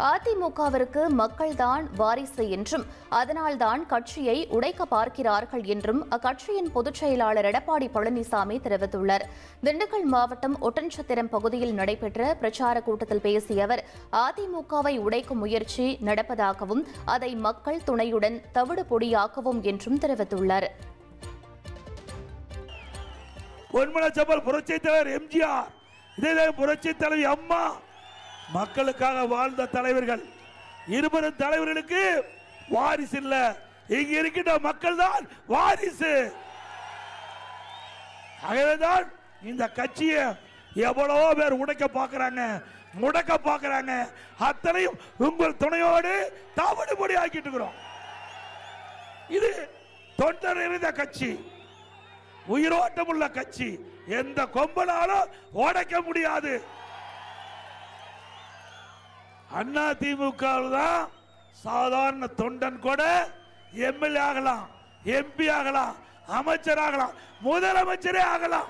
அதிமுகவிற்கு மக்கள்தான் வாரிசு என்றும் அதனால்தான் கட்சியை உடைக்க பார்க்கிறார்கள் என்றும் அக்கட்சியின் பொதுச் செயலாளர் எடப்பாடி பழனிசாமி தெரிவித்துள்ளார். திண்டுக்கல் மாவட்டம் ஒட்டன்சத்திரம் பகுதியில் நடைபெற்ற பிரச்சார கூட்டத்தில் பேசிய அவர் அதிமுகவை உடைக்கும் முயற்சி நடப்பதாகவும் அதை மக்கள் துணையுடன் தவிடு பொடியாக்கவும் என்றும் தெரிவித்துள்ளார். பொன்மனச்சம்பல் புரட்சித் தலைவர் எம்ஜிஆர், இதே புரட்சித் தலைவி அம்மா மக்களுக்காக வாழ்ந்த தலைவர்கள். இருவரும் தலைவர்களுக்கு வாரிசு இல்ல, இங்க இருக்கின்ற மக்கள் தான் வாரிசு. ஆகவேதான் இந்த கட்சியை எவ்வளவோ பேர் உடைக்க பார்க்கிறாங்க, முடக்க பார்க்கிறாங்க. அத்தனையும் உங்கள் துணையோடு தவிடுபடி ஆக்கிட்டு இருக்கிறோம். இது தொண்டர் இருந்த கட்சி, உயிரோட்டம் உள்ள கட்சி. எந்த கொம்பனாலும் உடைக்க முடியாது. அண்ணா திமுக தான் சாதாரண தொண்டன் கூட எம்எல்ஏ ஆகலாம், எம்பி ஆகலாம், அமைச்சர் ஆகலாம், முதலமைச்சரே ஆகலாம்.